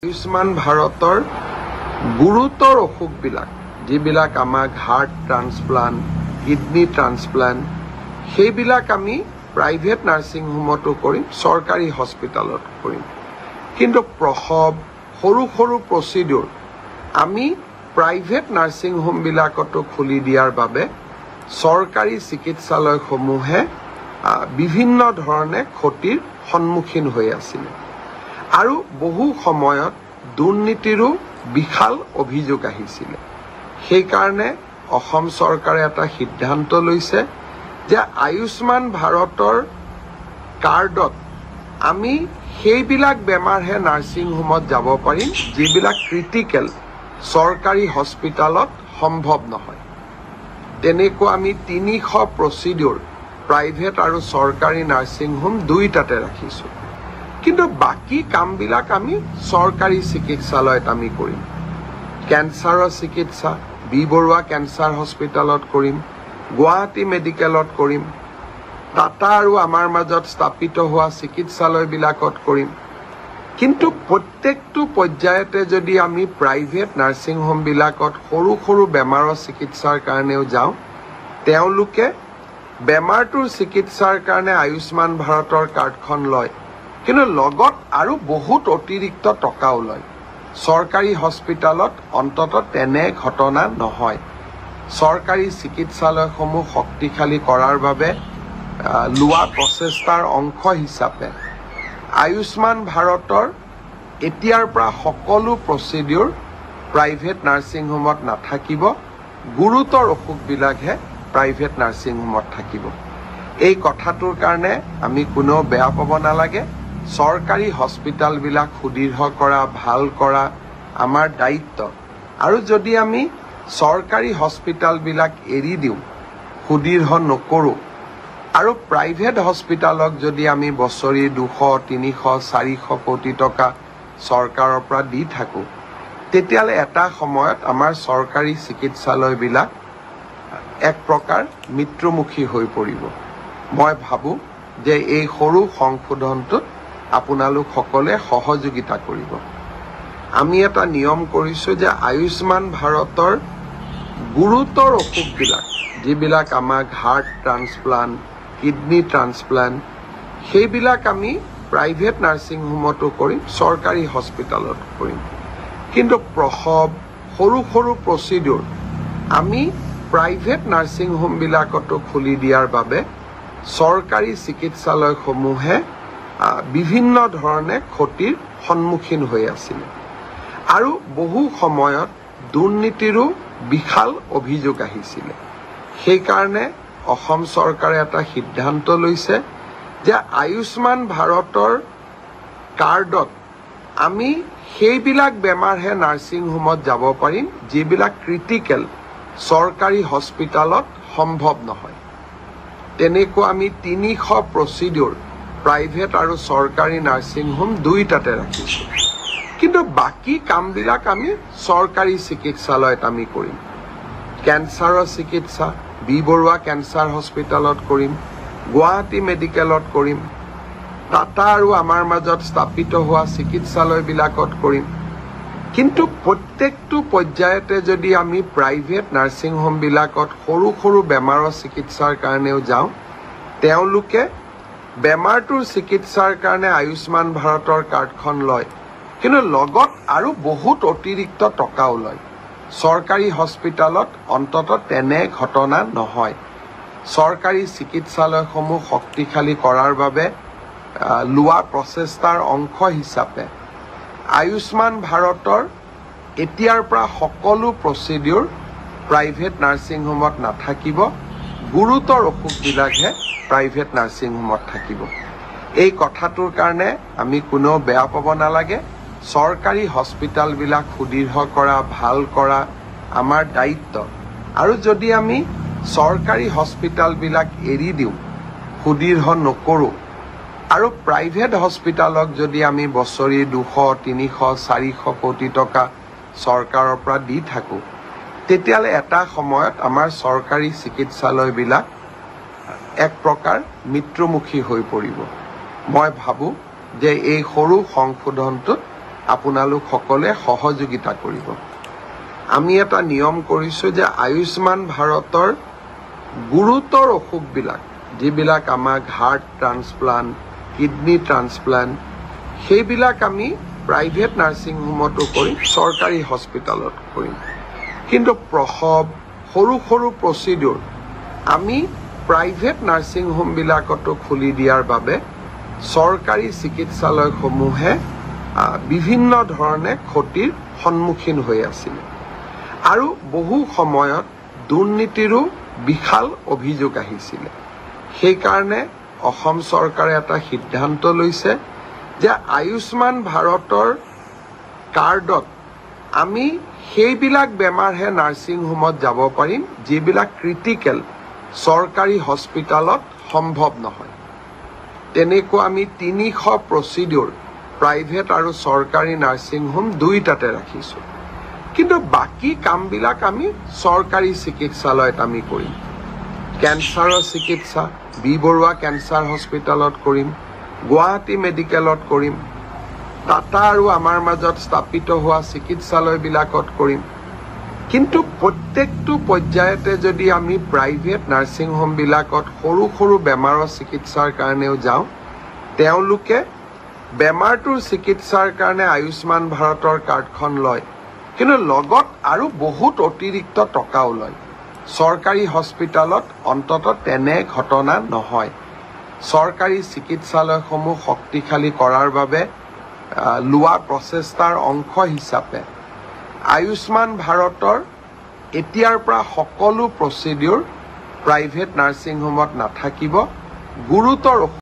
আয়ুষ্মান ভাৰতৰ গুৰুতৰ অসুখবিলাক যিবিলাক আমাক হাৰ্ট ট্ৰান্সপ্লান্ট কিডনি ট্ৰান্সপ্লান্ট সেইবিলাক আমি প্ৰাইভেট নাৰ্ছিং হোমতো কৰিম চৰকাৰী হস্পিটালত কৰিম কিন্তু প্ৰসৱ সৰু সৰু প্ৰচিডিউৰ আমি প্ৰাইভেট নাৰ্ছিং হোমবিলাকতো খুলি দিয়াৰ বাবে চৰকাৰী চিকিৎসালয়সমূহে বিভিন্ন ধৰণে ক্ষতিৰ সন্মুখীন হৈ আছিল আৰু বহু সময়ত দুৰ্নীতিৰো বিশাল অভিযোগ আহিছিল সেই কাৰণে অসম চৰকাৰে এটা সিদ্ধান্ত লৈছে যে আয়ুষ্মান ভাৰতৰ কাৰ্ডত আমি সেইবিলাক বেমাৰহে নাৰ্ছিং হোমত যাব পাৰিম যিবিলাক ক্ৰিটিকেল চৰকাৰী হস্পিটালত সম্ভৱ নহয় তেনেকুৱা আমি 300 প্ৰচিডিউৰ প্ৰাইভেট আৰু চৰকাৰী নাৰ্ছিং হোম দুইটাতে ৰাখিছো কিন্তু বাকি কামবিলাক আমি চৰকাৰী চিকিৎসালয়ত আমি কৰিম ক্যান্সাৰৰ চিকিৎসা বি বৰুৱা ক্যান্সাৰ হস্পিটালত কৰিম গুৱাহাটী মেডিকেলত কৰিম টাটা আৰু আমাৰ মাজত স্থাপিত হোৱা চিকিৎসালয়বিলাকত কৰিম কিন্তু প্ৰত্যেকটো পৰ্যায়তে যদি আমি প্ৰাইভেট নাৰ্ছিং হোমবিলাকত সৰু সৰু বেমাৰৰ চিকিৎসাৰ কাৰণেও যাওঁ তেওঁলোকে বেমাৰটোৰ চিকিৎসাৰ কাৰণে আয়ুষ্মান ভাৰতৰ কাৰ্ডখন লয় কিন্তু লগত আৰু বহুত অতিৰিক্ত টকাও লয় চৰকাৰী হস্পিটালত অন্তত তেনে ঘটনা নহয় চৰকাৰী চিকিৎসালয়সমূহ শক্তিশালী কৰাৰ বাবে লোৱা প্ৰচেষ্টাৰ অংশ হিচাপে আয়ুষ্মান ভাৰতৰ এতিয়াৰ পৰা সকলো প্ৰচিডিউৰ প্ৰাইভেট নাৰ্ছিং হোমত নাথাকিব গুৰুতৰ অসুখবিলাকহে প্ৰাইভেট নাৰ্ছিং হোমত থাকিব এই কথাটোৰ কাৰণে আমি কোনো বেয়া পাব নালাগে চৰকাৰী হস্পিটালবিলাক সুদৃঢ় কৰা ভাল কৰা আমাৰ দায়িত্ব আৰু যদি আমি চৰকাৰী হস্পিটালবিলাক এৰি দিওঁ সুদৃঢ় নকৰো আৰু প্ৰাইভেট হস্পিটালক যদি আমি বছৰি 200 300 400 কোটি টকা চৰকাৰৰ পৰা দি থাকো তেতিয়ালে এটা সময়ত আমাৰ চৰকাৰী চিকিৎসালয়বিলাক এক প্ৰকাৰ মৃত্যুমুখী হৈ পৰিব মই ভাবো যে এই সৰু সংশোধনটো আপোনালোক সকলে সহযোগিতা কৰিব আমি এটা নিয়ম কৰিছো যে আয়ুষ্মান ভাৰতৰ গুৰুতৰ অসুখবিলাক যিবিলাক আমাক হাৰ্ট ট্ৰান্সপ্লান্ট কিডনি ট্ৰান্সপ্লান্ট সেইবিলাক আমি প্ৰাইভেট নাৰ্ছিং হোমতো কৰিম চৰকাৰী হস্পিটালত কৰিম কিন্তু প্ৰসৱ সৰু সৰু প্ৰচিডিউৰ আমি প্ৰাইভেট নাৰ্ছিং হোমবিলাকতো খুলি দিয়াৰ বাবে চৰকাৰী চিকিৎসালয়সমূহে বিভিন্ন ধৰণে ক্ষতিৰ সন্মুখীন হৈ আছিল আৰু বহু সময়ত দুৰ্নীতিৰো বিশাল অভিযোগ আহিছিল সেই কাৰণে অসম চৰকাৰে এটা সিদ্ধান্ত লৈছে যে আয়ুষ্মান ভাৰতৰ কাৰ্ডত আমি সেইবিলাক বেমাৰহে নাৰ্ছিং হোমত যাব পাৰিম যিবিলাক ক্ৰিটিকেল চৰকাৰী হস্পিটালত সম্ভৱ নহয় তেনেকুৱা আমি 300 প্ৰচিডিউৰ প্ৰাইভেট আৰু চৰকাৰী নাৰ্ছিং হোম দুইটাতে ৰাখিছো কিন্তু বাকি কামবিলাক আমি চৰকাৰী চিকিৎসালয়ত আমি কৰিম ক্যান্সাৰৰ চিকিৎসা বি বৰুৱা ক্যান্সাৰ হস্পিটালত কৰিম গুৱাহাটী মেডিকেলত কৰিম টাটা আৰু আমাৰ মাজত স্থাপিত হোৱা চিকিৎসালয়বিলাকত কৰিম কিন্তু প্ৰত্যেকটো পৰ্যায়তে যদি আমি প্ৰাইভেট নাৰ্ছিং হোমবিলাকত সৰু সৰু বেমাৰৰ চিকিৎসাৰ কাৰণেও যাওঁ তেওঁলোকে বেমাৰটোৰ চিকিৎসাৰ কাৰণে আয়ুষ্মান ভাৰতৰ কাৰ্ডখন লয় কিন্তু লগত আৰু বহুত অতিৰিক্ত টকাও লয় চৰকাৰী হস্পিটালত অন্তত তেনে ঘটনা নহয় চৰকাৰী চিকিৎসালয়সমূহ শক্তিশালী কৰাৰ বাবে লোৱা প্ৰচেষ্টাৰ অংশ হিচাপে আয়ুষ্মান ভাৰতৰ এতিয়াৰ পৰা সকলো প্ৰচিডিউৰ প্ৰাইভেট নাৰ্ছিং হোমত নাথাকিব গুৰুতৰ অসুখবিলাকহে প্ৰাইভেট নাৰ্ছিং হোমত থাকিব এই কথাটোৰ কাৰণে আমি কোনো বেয়া পাব নালাগে চৰকাৰী হস্পিটালবিলাক সুদৃঢ় কৰা ভাল কৰা আমাৰ দায়িত্ব আৰু যদি আমি চৰকাৰী হস্পিটালবিলাক এৰি দিওঁ সুদৃঢ় নকৰো আৰু প্ৰাইভেট হস্পিটালক যদি আমি বছৰি 200 300 400 কোটি টকা চৰকাৰৰ পৰা দি থাকো তেতিয়ালে এটা সময়ত আমাৰ চৰকাৰী চিকিৎসালয়বিলাক এক প্ৰকাৰ মৃত্যুমুখী হৈ পৰিব মই ভাবো যে এই সৰু সংশোধনটোত আপোনালোক সকলে সহযোগিতা কৰিব। আমি এটা নিয়ম কৰিছোঁ যে আয়ুষ্মান ভাৰতৰ গুৰুতৰ অসুখবিলাক যিবিলাক আমাক হাৰ্ট ট্ৰান্সপ্লান্ট, কিডনি ট্ৰান্সপ্লান্ট, সেইবিলাক আমি প্ৰাইভেট নাৰ্ছিং হোমতো কৰিম, চৰকাৰী হস্পিটেলত কৰিম। কিন্তু প্ৰসৱ, সৰু সৰু প্ৰচিডিউৰ আমি প্ৰাইভেট নাৰ্ছিং হোমবিলাকতো খুলি দিয়াৰ বাবে চৰকাৰী চিকিৎসালয়সমূহে বিভিন্ন ধৰণে ক্ষতিৰ সন্মুখীন হৈ আছিল আৰু বহু সময়ত দুৰ্নীতিৰো বিশাল অভিযোগ আহিছিল। সেইকাৰণে অসম চৰকাৰে এটা সিদ্ধান্ত লৈছে যে আয়ুষ্মান ভাৰতৰ কাৰ্ডত আমি সেইবিলাক বেমাৰহে নাৰ্ছিং হোমত যাব পাৰিম যিবিলাক ক্ৰিটিকেল, চৰকাৰী হস্পিটেলত সম্ভৱ নহয়। তেনেকুৱা আমি 300 প্ৰচিডিউৰ প্ৰাইভেট আৰু চৰকাৰী নাৰ্ছিং হোম দুইটাতে ৰাখিছোঁ। কিন্তু বাকী কামবিলাক আমি চৰকাৰী চিকিৎসালয়ত আমি কৰিম। কেঞ্চাৰৰ চিকিৎসা বি বৰুৱা কেঞ্চাৰ হস্পিটেলত কৰিম, গুৱাহাটী মেডিকেলত কৰিম, টাটা আৰু আমাৰ মাজত স্থাপিত হোৱা চিকিৎসালয়বিলাকত কৰিম। কিন্তু প্ৰত্যেকটো পৰ্যায়তে যদি আমি প্ৰাইভেট নাৰ্ছিং হোমবিলাকত সৰু সৰু বেমাৰৰ চিকিৎসাৰ কাৰণেও যাওঁ, তেওঁলোকে বেমাৰটোৰ চিকিৎসাৰ কাৰণে আয়ুষ্মান ভাৰতৰ কাৰ্ডখন লয়, কিন্তু লগত আৰু বহুত অতিৰিক্ত টকাও লয়। চৰকাৰী হস্পিটেলত অন্ততঃ তেনে ঘটনা নহয়। চৰকাৰী চিকিৎসালয়সমূহ শক্তিশালী কৰাৰ বাবে লোৱা প্ৰচেষ্টাৰ অংশ হিচাপে আয়ুষ্মান ভাৰতৰ এতিয়াৰ পৰা সকলো প্ৰচিডিউৰ প্ৰাইভেট নাৰ্ছিং হোমত নাথাকিব। গুৰুতৰ